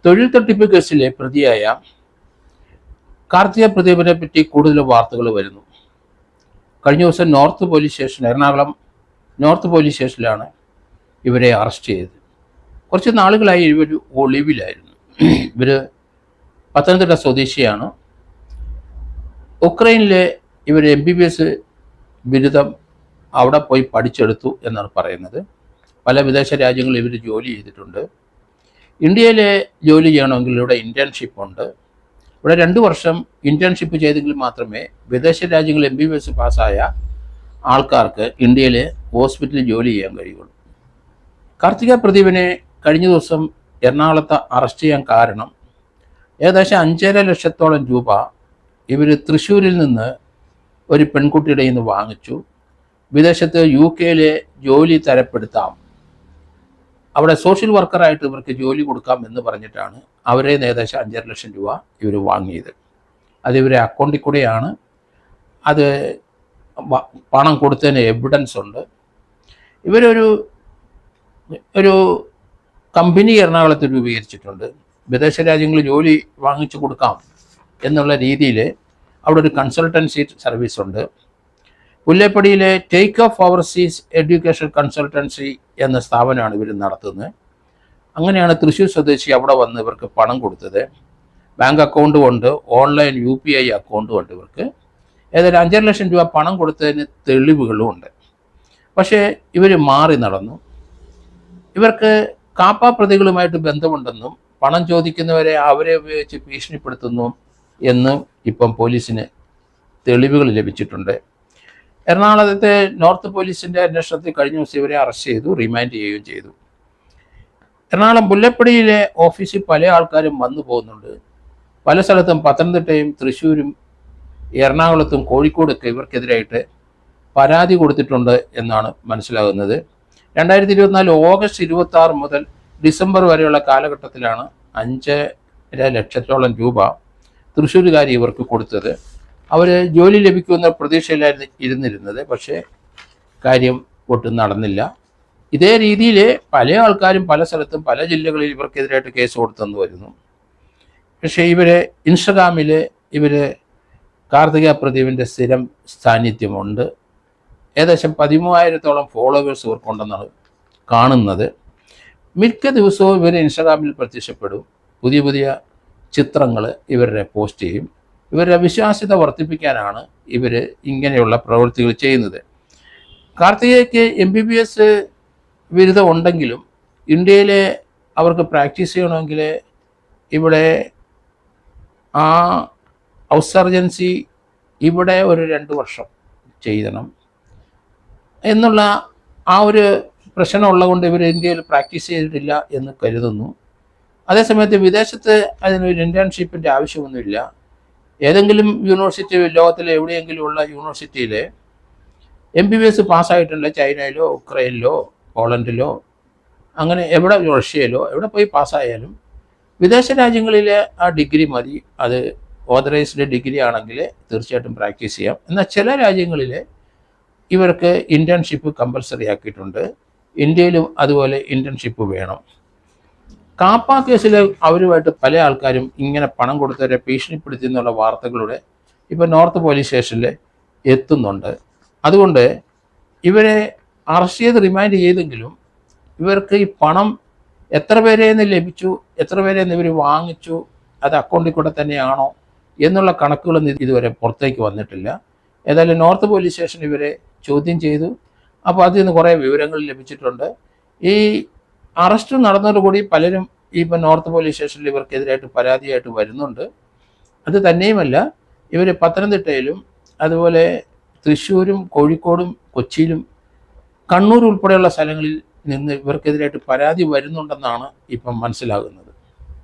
തൊഴിൽ തട്ടിപ്പ് കേസിലെ പ്രതിയായ കാർത്തിക പ്രദീപിനെ പറ്റി കൂടുതൽ വാർത്തകൾ വരുന്നു. കഴിഞ്ഞ ദിവസം north police station, Ernakulam north police സ്റ്റേഷനിലാണ് ഇവരെ അറസ്റ്റ് ചെയ്തത്. കുറച്ച് നാളുകളായി ഇവർ ഒളിവിലായിരുന്നു. ഇവർ പത്തനംതിട്ട സ്വദേശിയാണ്. ഉക്രൈനിലെ ഇവർ MBBS ബിരുദം അവിടെ പോയി പഠിച്ചെടുത്തു എന്നാണ് പറയുന്നത്. പല വിദേശ രാജ്യങ്ങളിൽ ഇവർ ജോലി ചെയ്തിട്ടുണ്ട്. ഇന്ത്യയിലെ ജോലി ചെയ്യണമെങ്കിൽ ഇവിടെ ഇൻറ്റേൺഷിപ്പ് ഉണ്ട്. ഇവിടെ 2 വർഷം ഇൻറ്റേൺഷിപ്പ് ചെയ്തെങ്കിൽ മാത്രമേ വിദേശ രാജ്യങ്ങളിൽ MBBS പാസ്സായ ആൾക്കാർക്ക് ഇന്ത്യയിലെ ഹോസ്പിറ്റലിൽ ജോലി ചെയ്യാൻ കഴിയുള്ളൂ. കാർത്തിക പ്രദീപിനെ കഴിഞ്ഞ ദിവസം എറണാകുളത്ത് അറസ്റ്റ് ചെയ്യാൻ കാരണം ഏകദേശം 5.5 ലക്ഷത്തോളം രൂപ ഇവർ തൃശ്ശൂരിൽ നിന്ന് ഒരു പെൺകുട്ടിയുടെ നിന്ന് വാങ്ങിച്ചു. വിദേശത്ത് UK-യിലെ ജോലി തരപ്പെടുത്താം, അവിടെ സോഷ്യൽ വർക്കറായിട്ട് ഇവർക്ക് ജോലി കൊടുക്കാം എന്ന് പറഞ്ഞിട്ടാണ് അവരെ ഏകദേശം 5.5 ലക്ഷം രൂപ ഇവർ വാങ്ങിയത്. അത് ഇവരെ അക്കൗണ്ടിൽ കൂടെയാണ്. അത് പണം കൊടുത്തതിന് എവിഡൻസ് ഉണ്ട്. ഇവരൊരു കമ്പനി എറണാകുളത്ത് രൂപീകരിച്ചിട്ടുണ്ട്. വിദേശ രാജ്യങ്ങളിൽ ജോലി വാങ്ങിച്ചു കൊടുക്കാം എന്നുള്ള രീതിയിൽ അവിടെ ഒരു കൺസൾട്ടൻസി സർവീസ് ഉണ്ട്. പുല്ലേപ്പടിയിലെ take off overseas education consultancy എന്ന സ്ഥാപനമാണ് ഇവർ നടത്തുന്നത്. അങ്ങനെയാണ് തൃശ്ശൂർ സ്വദേശി അവിടെ വന്ന് ഇവർക്ക് പണം കൊടുത്തത്. ബാങ്ക് അക്കൗണ്ടും ഉണ്ട്, ഓൺലൈൻ UPI അക്കൗണ്ടും ഉണ്ട് ഇവർക്ക്. ഏതായാലും 5.5 ലക്ഷം രൂപ പണം കൊടുത്തതിന് തെളിവുകളും ഉണ്ട്. പക്ഷേ ഇവർ മാറി നടന്നു. ഇവർക്ക് കാപ്പ പ്രതികളുമായിട്ട് ബന്ധമുണ്ടെന്നും പണം ചോദിക്കുന്നവരെ അവരെ ഉപയോഗിച്ച് ഭീഷണിപ്പെടുത്തുന്നു എന്ന് ഇപ്പം പോലീസിന് തെളിവുകൾ ലഭിച്ചിട്ടുണ്ട്. എറണാകുളത്തെ നോർത്ത് പോലീസിൻ്റെ അന്വേഷണത്തിൽ കഴിഞ്ഞ ദിവസം ഇവരെ അറസ്റ്റ് ചെയ്തു, റിമാൻഡ് ചെയ്യുകയും ചെയ്തു. എറണാകുളം മുല്ലപ്പടിയിലെ ഓഫീസിൽ പല ആൾക്കാരും വന്നു പോകുന്നുണ്ട്. പല സ്ഥലത്തും പത്തനംതിട്ടയും തൃശ്ശൂരും എറണാകുളത്തും കോഴിക്കോടൊക്കെ ഇവർക്കെതിരായിട്ട് പരാതി കൊടുത്തിട്ടുണ്ട് എന്നാണ് മനസ്സിലാകുന്നത്. 2024 ഓഗസ്റ്റ് 26 മുതൽ ഡിസംബർ വരെയുള്ള കാലഘട്ടത്തിലാണ് 5.5 ലക്ഷത്തോളം രൂപ തൃശ്ശൂരുകാർ ഇവർക്ക് കൊടുത്തത്. അവർ ജോലി ലഭിക്കുമെന്ന പ്രതീക്ഷയിലായിരുന്നു ഇരുന്നിരുന്നത്. പക്ഷേ കാര്യം ഒട്ടും നടന്നില്ല. ഇതേ രീതിയിൽ പല ആൾക്കാരും പല സ്ഥലത്തും പല ജില്ലകളിൽ ഇവർക്കെതിരായിട്ട് കേസ് കൊടുത്തെന്ന് വരുന്നു. പക്ഷേ ഇൻസ്റ്റഗ്രാമിൽ കാർത്തിക പ്രദീപിൻ്റെ സ്ഥിരം സാന്നിധ്യമുണ്ട്. ഏകദേശം 13,000-ഓളം ഫോളോവേഴ്സ് ഇവർക്കുണ്ടെന്നാണ് കാണുന്നത്. മിക്ക ദിവസവും ഇവർ ഇൻസ്റ്റഗ്രാമിൽ പ്രത്യക്ഷപ്പെടും. പുതിയ പുതിയ ചിത്രങ്ങൾ ഇവരുടെ പോസ്റ്റ് ചെയ്യും. ഇവരുടെ വിശ്വാസ്യത വർദ്ധിപ്പിക്കാനാണ് ഇവർ ഇങ്ങനെയുള്ള പ്രവൃത്തികൾ ചെയ്യുന്നത്. കാർത്തികയ്ക്ക് MBBS ബിരുദം ഉണ്ടെങ്കിലും ഇന്ത്യയിലെ അവർക്ക് പ്രാക്ടീസ് ചെയ്യണമെങ്കിൽ ഇവിടെ ആ ഹൗസ് സർജൻസി ഇവിടെ ഒരു 2 വർഷം ചെയ്യണം എന്നുള്ള ആ ഒരു പ്രശ്നം ഉള്ളതുകൊണ്ട് ഇവർ ഇന്ത്യയിൽ പ്രാക്ടീസ് ചെയ്തിട്ടില്ല എന്ന് കരുതുന്നു. അതേസമയത്ത് വിദേശത്ത് അതിനൊരു ഇൻറ്റേൺഷിപ്പിൻ്റെ ആവശ്യമൊന്നുമില്ല. ഏതെങ്കിലും യൂണിവേഴ്സിറ്റി, ലോകത്തിലെ എവിടെയെങ്കിലും ഉള്ള യൂണിവേഴ്സിറ്റിയിൽ MBBS പാസ്സായിട്ടുള്ള ചൈനയിലോ ഉക്രൈനിലോ പോളണ്ടിലോ അങ്ങനെ റഷ്യയിലോ എവിടെ പോയി പാസ്സായാലും വിദേശ രാജ്യങ്ങളിലെ ആ ഡിഗ്രി മതി. അത് ഓതറൈസ്ഡ് ഡിഗ്രി ആണെങ്കിൽ തീർച്ചയായിട്ടും പ്രാക്ടീസ് ചെയ്യാം. എന്നാൽ ചില രാജ്യങ്ങളിൽ ഇവർക്ക് ഇൻറ്റേൺഷിപ്പ് കമ്പൽസറി ആക്കിയിട്ടുണ്ട്. ഇന്ത്യയിലും അതുപോലെ ഇൻറ്റേൺഷിപ്പ് വേണം. കാപ്പ കേസിൽ അവരുമായിട്ട് പല ആൾക്കാരും ഇങ്ങനെ പണം കൊടുത്തവരെ ഭീഷണിപ്പെടുത്തി എന്നുള്ള വാർത്തകളുടെ ഇപ്പോൾ നോർത്ത് പോലീസ് സ്റ്റേഷനിൽ എത്തുന്നുണ്ട്. അതുകൊണ്ട് ഇവരെ അറസ്റ്റ് ചെയ്ത് റിമാൻഡ് ചെയ്തെങ്കിലും ഇവർക്ക് ഈ പണം എത്ര പേരെന്ന് ലഭിച്ചു, എത്ര പേരെന്ന് ഇവർ വാങ്ങിച്ചു, അത് അക്കൗണ്ടിൽ കൂടെ തന്നെയാണോ എന്നുള്ള കണക്കുകളൊന്നും ഇതുവരെ പുറത്തേക്ക് വന്നിട്ടില്ല. ഏതായാലും നോർത്ത് പോലീസ് സ്റ്റേഷൻ ഇവരെ ചോദ്യം ചെയ്തു. അപ്പോൾ അതിൽ നിന്ന് കുറേ വിവരങ്ങൾ ലഭിച്ചിട്ടുണ്ട്. ഈ അറസ്റ്റ് നടന്നതോടുകൂടി പലരും ഇപ്പോൾ നോർത്ത് പോലീസ് സ്റ്റേഷനിൽ ഇവർക്കെതിരായിട്ട് പരാതിയായിട്ട് വരുന്നുണ്ട്. അത് തന്നെയുമല്ല, ഇവർ പത്തനംതിട്ടയിലും അതുപോലെ തൃശ്ശൂരും കോഴിക്കോടും കൊച്ചിയിലും കണ്ണൂർ ഉൾപ്പെടെയുള്ള സ്ഥലങ്ങളിൽ നിന്ന് ഇവർക്കെതിരായിട്ട് പരാതി വരുന്നുണ്ടെന്നാണ് ഇപ്പം മനസ്സിലാകുന്നത്.